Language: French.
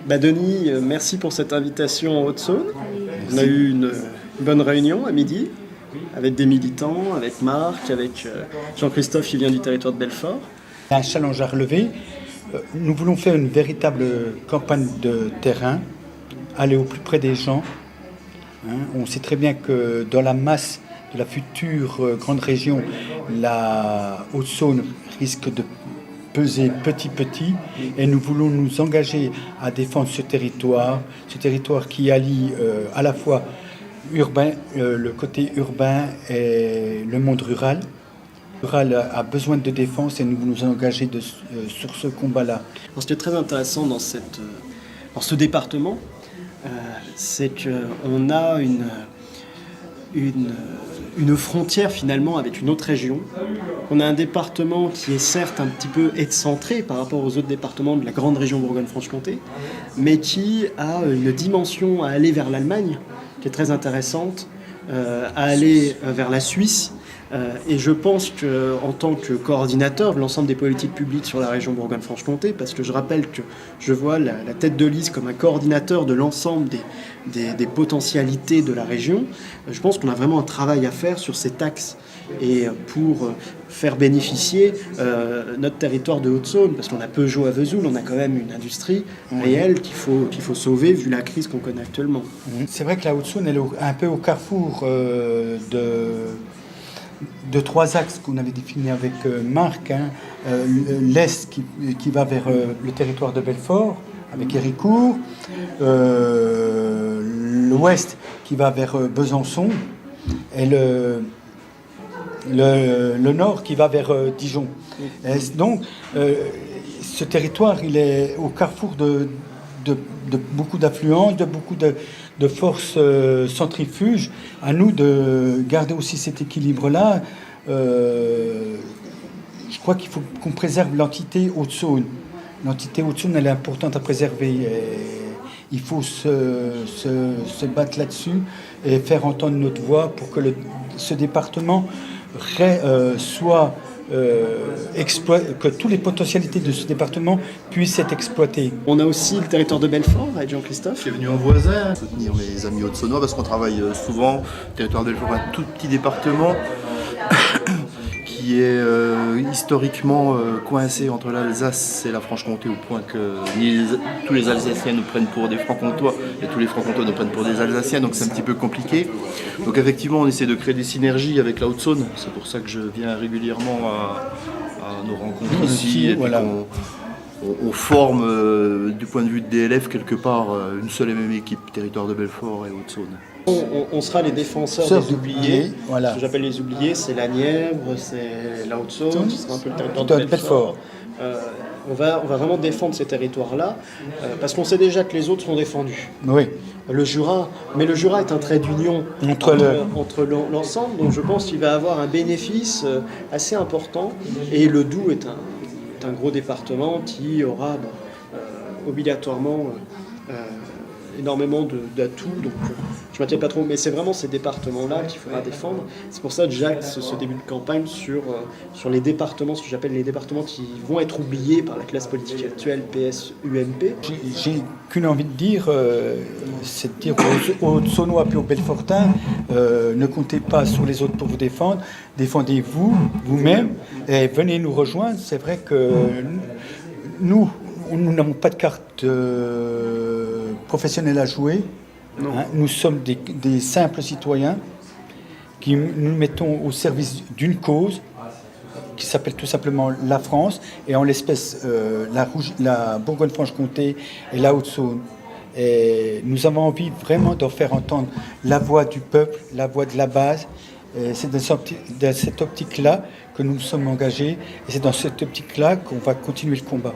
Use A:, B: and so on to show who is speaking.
A: Denis, merci pour cette invitation en Haute-Saône. On a eu une bonne réunion à midi avec des militants, avec Marc, avec Jean-Christophe qui vient du territoire de Belfort.
B: Un challenge à relever. Nous voulons faire une véritable campagne de terrain, aller au plus près des gens. On sait très bien que dans la masse de la future grande région, la Haute-Saône risque de peser petit, et nous voulons nous engager à défendre ce territoire qui allie à la fois urbain, le côté urbain et le monde rural. Le rural a besoin de défense et nous voulons nous engager sur ce combat-là.
A: Ce qui est très intéressant dans ce département, c'est qu'on a une frontière finalement avec une autre région. On a un département qui est certes un petit peu excentré par rapport aux autres départements de la grande région Bourgogne-Franche-Comté, mais qui a une dimension à aller vers l'Allemagne, qui est très intéressante, à aller vers la Suisse. Et je pense qu'en tant que coordinateur de l'ensemble des politiques publiques sur la région Bourgogne-Franche-Comté, parce que je rappelle que je vois la tête de liste comme un coordinateur de l'ensemble des potentialités de la région, je pense qu'on a vraiment un travail à faire sur cet axe et pour faire bénéficier notre territoire de Haute-Saône, parce qu'on a Peugeot à Vesoul, on a quand même une industrie réelle qu'il faut sauver vu la crise qu'on connaît actuellement.
B: C'est vrai que la Haute-Saône elle est un peu au carrefour de trois axes qu'on avait définis avec Marc. L'Est qui va vers le territoire de Belfort, avec Héricourt. L'Ouest qui va vers Besançon. Et le Nord qui va vers Dijon. Et donc, ce territoire, il est au carrefour de beaucoup d'affluences, de beaucoup de forces centrifuges. À nous de garder aussi cet équilibre-là. Je crois qu'il faut qu'on préserve l'entité Haute-Saône. L'entité Haute-Saône, elle est importante à préserver. Et il faut se battre là-dessus et faire entendre notre voix pour que ce département soit que toutes les potentialités de ce département puissent être exploitées.
A: On a aussi le territoire de Belfort avec Jean-Christophe.
C: Je suis venu en voisin soutenir mes amis haute-saunois parce qu'on travaille souvent. Le territoire de Belfort, un tout petit département qui est historiquement coincé entre l'Alsace et la Franche-Comté, au point que tous les Alsaciens nous prennent pour des Francs-Comtois et tous les Francs-Comtois nous prennent pour des Alsaciens, donc c'est un petit peu compliqué. Donc effectivement, on essaie de créer des synergies avec la Haute-Saône. C'est pour ça que je viens régulièrement à nos rencontres ici. Et
B: voilà.
C: On forme, du point de vue de DLF, quelque part, une seule et même équipe, territoire de Belfort et Haute-Saône.
A: On sera les défenseurs des oubliés. Voilà. Ce que j'appelle les oubliés, c'est la Nièvre, c'est la Haute-Saône, ce sera un peu le territoire de Belfort. On va vraiment défendre ces territoires-là, parce qu'on sait déjà que les autres sont défendus.
B: Oui.
A: Le Jura est un trait d'union entre l'ensemble, donc je pense qu'il va avoir un bénéfice assez important. Et le Doubs est un gros département qui aura obligatoirement énormément d'atouts, donc je ne m'inquiète pas trop, mais c'est vraiment ces départements-là qu'il faudra défendre. C'est pour ça que j'axe ce début de campagne sur les départements, ce que j'appelle les départements qui vont être oubliés par la classe politique actuelle, PS, UMP.
B: J'ai qu'une envie de dire, c'est de dire aux Haute-Saônois puis aux Belfortins, ne comptez pas sur les autres pour vous défendre, défendez-vous, vous-même, et venez nous rejoindre. C'est vrai que nous n'avons pas de carte professionnelle à jouer. Nous sommes des simples citoyens qui nous mettons au service d'une cause qui s'appelle tout simplement la France, et en l'espèce la Bourgogne-Franche-Comté et la Haute-Saône. Et nous avons envie vraiment d'en faire entendre la voix du peuple, la voix de la base. Et c'est dans cette optique-là que nous nous sommes engagés, et c'est dans cette optique-là qu'on va continuer le combat.